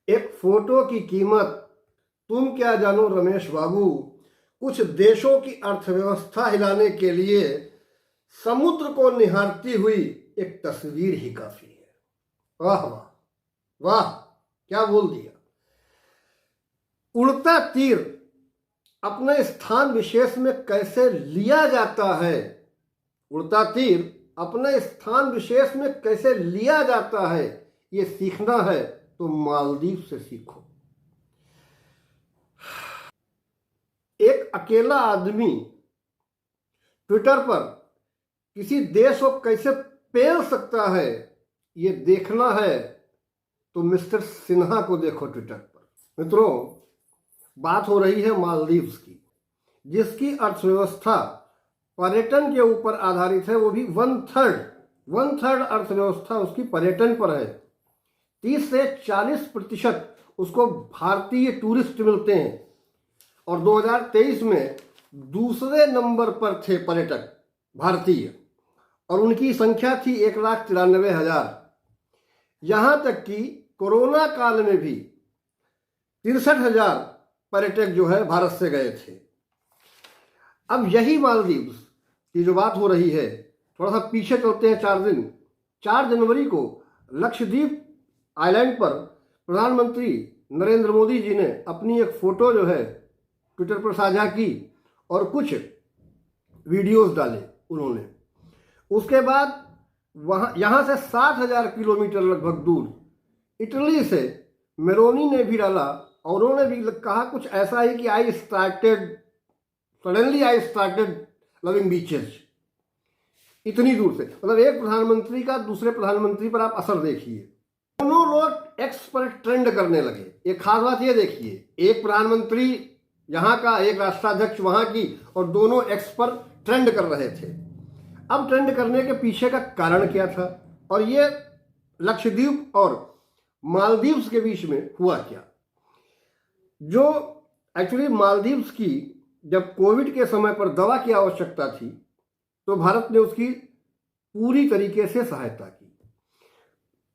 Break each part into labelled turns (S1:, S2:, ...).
S1: एक फोटो की कीमत तुम क्या जानो रमेश बाबू। कुछ देशों की अर्थव्यवस्था हिलाने के लिए समुद्र को निहारती हुई एक तस्वीर ही काफी है। वाह वाह वाह, क्या बोल दिया। उड़ता तीर अपने स्थान विशेष में कैसे लिया जाता है, उड़ता तीर अपने स्थान विशेष में कैसे लिया जाता है, ये सीखना है तो मालदीव से सीखो। एक अकेला आदमी ट्विटर पर किसी देश को कैसे पेल सकता है, ये देखना है तो मिस्टर सिन्हा को देखो ट्विटर पर। मित्रों, बात हो रही है मालदीव्स की, जिसकी अर्थव्यवस्था पर्यटन के ऊपर आधारित है। वो भी वन थर्ड अर्थव्यवस्था उसकी पर्यटन पर है। 30 से 40% उसको भारतीय टूरिस्ट मिलते हैं और 2023 में दूसरे नंबर पर थे पर्यटक भारतीय, और उनकी संख्या थी 1,93,000। यहां तक कि कोरोना काल में भी 63,000 पर्यटक जो है भारत से गए थे। अब यही मालदीव्स की जो बात हो रही है, थोड़ा सा पीछे चलते हैं 4 दिन। 4 जनवरी को लक्षद्वीप आइलैंड पर प्रधानमंत्री नरेंद्र मोदी जी ने अपनी एक फोटो जो है ट्विटर पर साझा की और कुछ वीडियोस डाले उन्होंने। उसके बाद यहाँ से 60,000 किलोमीटर लगभग दूर इटली से मेलोनी ने भी डाला और उन्होंने भी कहा कुछ ऐसा ही कि suddenly I started loving beaches. इतनी दूर से, मतलब एक प्रधानमंत्री का दूसरे प्रधानमंत्री पर आप असर देखिए। दोनों लोग एक्स पर ट्रेंड करने लगे। एक खास बात ये देखिए, एक प्रधानमंत्री यहाँ का, एक राष्ट्राध्यक्ष वहाँ की, और दोनों एक्स पर ट्रेंड कर रहे थे। अब ट्रेंड करने के पीछे का कारण क्या था और ये लक्षद्वीप और मालदीव्स के बीच में हुआ क्या? जो एक्चुअली मालदीव्स की जब कोविड के समय पर दवा की आवश्यकता थी तो भारत ने उसकी पूरी तरीके से सहायता की।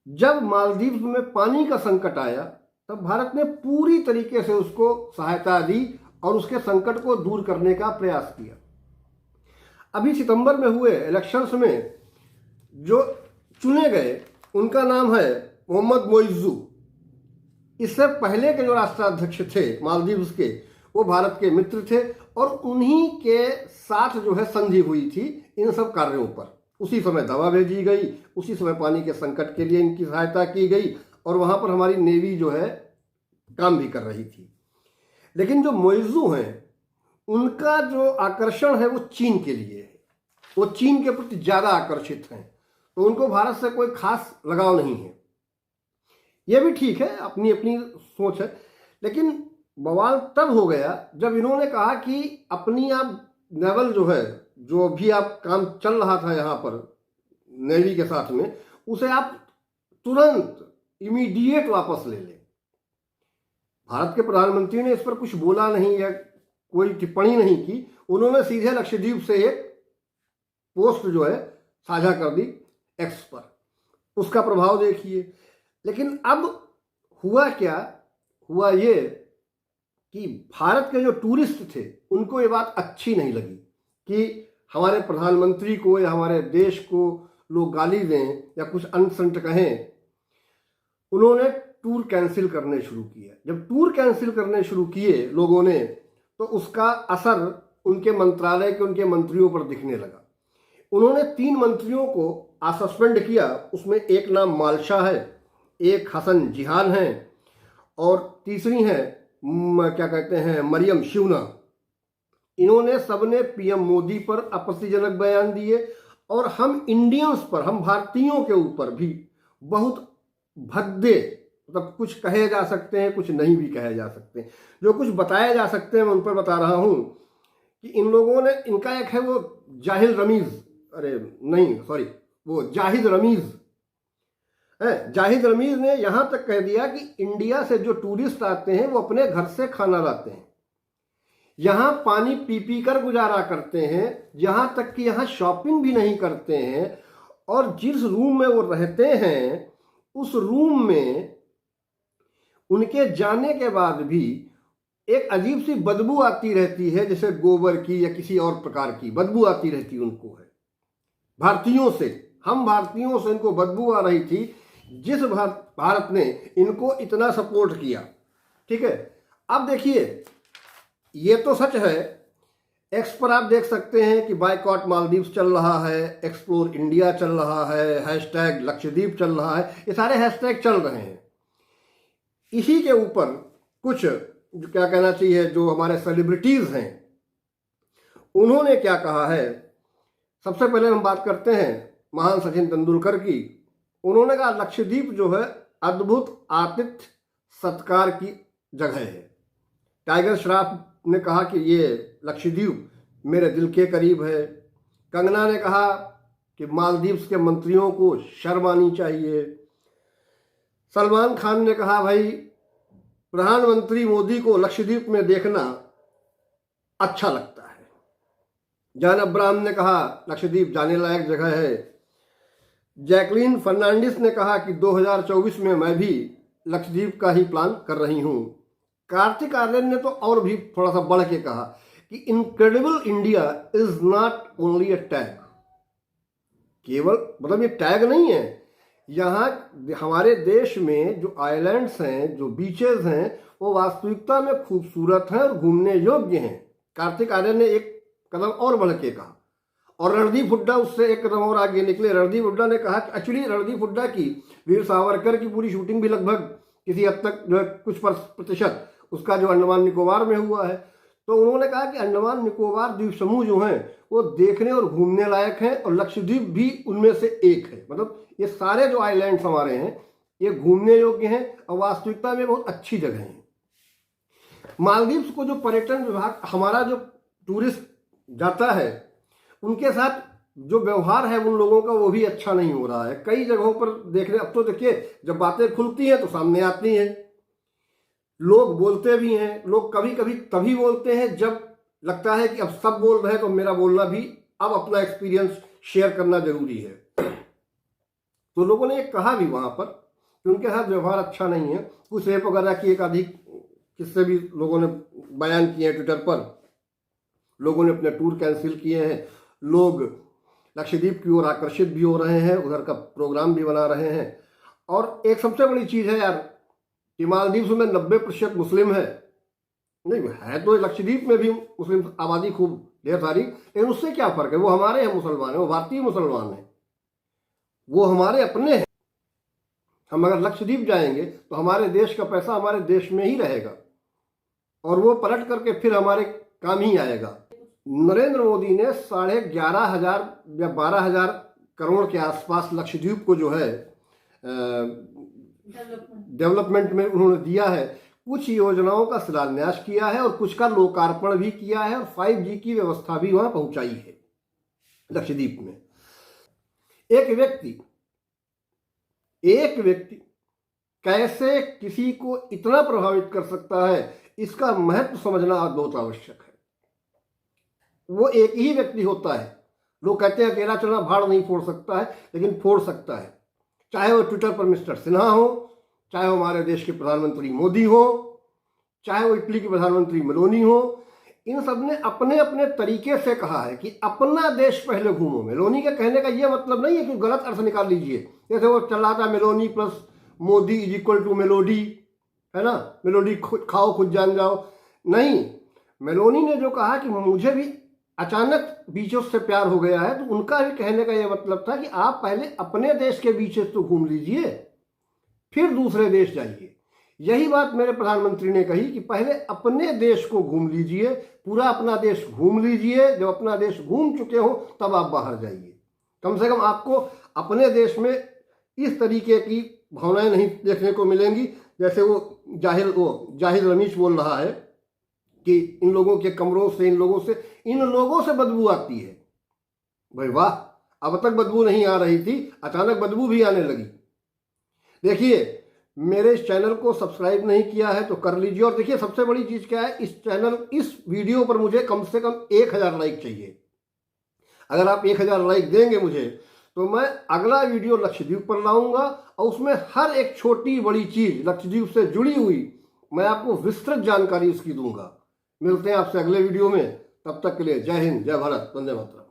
S1: जब मालदीव्स में पानी का संकट आया तब भारत ने पूरी तरीके से उसको सहायता दी और उसके संकट को दूर करने का प्रयास किया। अभी सितंबर में हुए इलेक्शंस में जो चुने गए उनका नाम है मोहम्मद मोइज़ू। इससे पहले के जो राष्ट्राध्यक्ष थे मालदीव्स के, वो भारत के मित्र थे और उन्हीं के साथ जो है संधि हुई थी इन सब कार्यों पर। उसी समय दवा भेजी गई, उसी समय पानी के संकट के लिए इनकी सहायता की गई और वहाँ पर हमारी नेवी जो है काम भी कर रही थी। लेकिन जो मोइज़ू हैं उनका जो आकर्षण है वो चीन के लिए है। वो चीन के प्रति ज़्यादा आकर्षित हैं, तो उनको भारत से कोई खास लगाव नहीं है। ये भी ठीक है, अपनी अपनी सोच है। लेकिन बवाल तब हो गया जब इन्होंने कहा कि अपनी आप नेवल जो है, जो भी आप काम चल रहा था यहाँ पर नेवी के साथ में, उसे आप तुरंत इमीडिएट वापस ले लें। भारत के प्रधानमंत्री ने इस पर कुछ बोला नहीं या कोई टिप्पणी नहीं की। उन्होंने सीधे लक्षद्वीप से एक पोस्ट जो है साझा कर दी एक्स पर। उसका प्रभाव देखिए। लेकिन अब हुआ क्या? हुआ ये कि भारत के जो टूरिस्ट थे उनको ये बात अच्छी नहीं लगी कि हमारे प्रधानमंत्री को या हमारे देश को लोग गाली दें या कुछ अनसंट कहें। उन्होंने टूर कैंसिल करने शुरू किया। जब टूर कैंसिल करने शुरू किए लोगों ने, तो उसका असर उनके मंत्रालय के उनके मंत्रियों पर दिखने लगा। उन्होंने 3 मंत्रियों को सस्पेंड किया। उसमें एक नाम मालशा है, एक हसन जिहान है और तीसरी है क्या कहते हैं मरियम शिवना। इन्होंने सबने पीएम मोदी पर आपत्तिजनक बयान दिए और हम इंडियंस पर, हम भारतीयों के ऊपर भी बहुत भद्दे, मतलब कुछ कहे जा सकते हैं, कुछ नहीं भी कहे जा सकते। जो कुछ बताए जा सकते हैं मैं उन पर बता रहा हूं कि इन लोगों ने, इनका एक है वो जाहिद रमीज है। जाहिद रमीज ने यहां तक कह दिया कि इंडिया से जो टूरिस्ट आते हैं वो अपने घर से खाना लाते हैं, यहां पानी पी पी कर गुजारा करते हैं, यहां तक कि यहां शॉपिंग भी नहीं करते हैं और जिस रूम में वो रहते हैं उस रूम में उनके जाने के बाद भी एक अजीब सी बदबू आती रहती है, जैसे गोबर की या किसी और प्रकार की बदबू आती रहती उनको है। भारतीयों से, हम भारतीयों से इनको बदबू आ रही थी, जिस भारत ने इनको इतना सपोर्ट किया। ठीक है, अब देखिए ये तो सच है। एक्स पर आप देख सकते हैं कि बायकॉट मालदीव्स चल रहा है, एक्सप्लोर इंडिया चल रहा है, हैशटैग लक्षद्वीप चल रहा है, ये सारे हैशटैग चल रहे हैं। इसी के ऊपर कुछ क्या कहना चाहिए, जो हमारे सेलिब्रिटीज हैं उन्होंने क्या कहा है। सबसे पहले हम बात करते हैं महान सचिन तेंदुलकर की। उन्होंने कहा लक्षद्वीप जो है अद्भुत आतिथ्य सत्कार की जगह है। टाइगर श्रॉफ ने कहा कि ये लक्षद्वीप मेरे दिल के करीब है। कंगना ने कहा कि मालदीव्स के मंत्रियों को शर्म आनी चाहिए। सलमान खान ने कहा भाई प्रधानमंत्री मोदी को लक्षद्वीप में देखना अच्छा लगता है। जॉन अब्राहम ने कहा लक्षद्वीप जाने लायक जगह है। जैकलीन फर्नांडिस ने कहा कि 2024 में मैं भी लक्षद्वीप का ही प्लान कर रही हूं। कार्तिक आर्यन ने तो और भी थोड़ा सा बढ़ के कहा कि incredible India is not only a tag. केवल मतलब ये टैग नहीं है, यहाँ हमारे देश में जो आइलैंड्स हैं, जो बीचेस हैं, वो वास्तविकता में खूबसूरत हैं और घूमने योग्य हैं। कार्तिक आर्यन ने एक कदम और बढ़ के कहा, और रणदीप हुड्डा उससे एक कदम और आगे निकले। रणदीप हुड्डा ने कहा कि एक्चुअली रणदीप हुड्डा की वीर सावरकर की पूरी शूटिंग भी लगभग किसी हद तक जो है कुछ प्रतिशत उसका जो अंडमान निकोबार में हुआ है। तो उन्होंने कहा कि अंडमान निकोबार द्वीप समूह जो हैं वो देखने और घूमने लायक हैं, और लक्षद्वीप भी उनमें से एक है। मतलब ये सारे जो आइलैंड्स हमारे हैं ये घूमने योग्य हैं और वास्तविकता में बहुत अच्छी जगह हैं। मालदीव्स को जो पर्यटन विभाग, हमारा जो टूरिस्ट जाता है, उनके साथ जो व्यवहार है उन लोगों का वो भी अच्छा नहीं हो रहा है। कई जगहों पर देखने, अब तो देखिए जब बातें खुलती हैं तो सामने आती हैं, लोग बोलते भी हैं। लोग कभी कभी तभी बोलते हैं जब लगता है कि अब सब बोल रहे हैं तो मेरा बोलना भी, अब अपना एक्सपीरियंस शेयर करना जरूरी है। तो लोगों ने एक कहा भी वहां पर कि उनके साथ व्यवहार अच्छा नहीं है। कुछ रेप वगैरह की एक अधिक किस्से भी लोगों ने बयान किए हैं ट्विटर पर। लोगों ने अपने टूर कैंसिल किए हैं। लोग लक्षद्वीप की ओर आकर्षित भी हो रहे हैं, उधर का प्रोग्राम भी बना रहे हैं। और एक सबसे बड़ी चीज है यार कि मालदीव्स में 90% मुस्लिम है। नहीं है तो लक्षद्वीप में भी मुस्लिम आबादी खूब ढेर सारी, लेकिन उससे क्या फर्क है, वो हमारे हैं मुसलमान है, वो भारतीय मुसलमान है, वो हमारे अपने हैं। हम अगर लक्षद्वीप जाएंगे तो हमारे देश का पैसा हमारे देश में ही रहेगा और वो पलट करके फिर हमारे काम ही आएगा। नरेंद्र मोदी ने 11,500 या 12,000 करोड़ के आसपास लक्षद्वीप को जो है डेवलपमेंट में उन्होंने दिया है। कुछ योजनाओं का शिलान्यास किया है और कुछ का लोकार्पण भी किया है और 5G की व्यवस्था भी वहां पहुंचाई है लक्षद्वीप में। एक व्यक्ति कैसे किसी को इतना प्रभावित कर सकता है, इसका महत्व समझना बहुत आवश्यक है। वो एक ही व्यक्ति होता है। लोग कहते हैं अकेला चलना भाड़ नहीं फोड़ सकता है, लेकिन फोड़ सकता है। चाहे वो ट्विटर पर मिस्टर सिन्हा हो, चाहे वो हमारे देश के प्रधानमंत्री मोदी हो, चाहे वो इटली के प्रधानमंत्री मेलोनी हो, इन सब ने अपने अपने तरीके से कहा है कि अपना देश पहले घूमो। मेलोनी के कहने का ये मतलब नहीं है कि गलत अर्थ निकाल लीजिए, जैसे वो चला था Meloni plus Modi is equal to melody, है ना, मेलोडी खाओ खुद जान जाओ। नहीं, मेलोनी ने जो कहा कि मुझे भी अचानक बीचेस से प्यार हो गया है, तो उनका भी कहने का यह मतलब था कि आप पहले अपने देश के बीचेस तो घूम लीजिए, फिर दूसरे देश जाइए। यही बात मेरे प्रधानमंत्री ने कही कि पहले अपने देश को घूम लीजिए, पूरा अपना देश घूम लीजिए। जब अपना देश घूम चुके हो तब आप बाहर जाइए। कम से कम आपको अपने देश में इस तरीके की भावनाएं नहीं देखने को मिलेंगी जैसे वो जाहिर रमीश बोल रहा है कि इन लोगों के कमरों से, इन लोगों से बदबू आती है। भाई वाह, अब तक बदबू नहीं आ रही थी, अचानक बदबू भी आने लगी। देखिए, मेरे इस चैनल को सब्सक्राइब नहीं किया है तो कर लीजिए। और देखिए सबसे बड़ी चीज क्या है, इस वीडियो पर मुझे कम से कम 1000 लाइक चाहिए। अगर आप 1000 लाइक देंगे मुझे तो मैं अगला वीडियो लक्षद्वीप पर लाऊंगा और उसमें हर एक छोटी बड़ी चीज लक्षद्वीप से जुड़ी हुई मैं आपको विस्तृत जानकारी उसकी दूंगा। मिलते हैं आपसे अगले वीडियो में, तब तक के लिए जय हिंद, जय भारत, वंदे मातरम।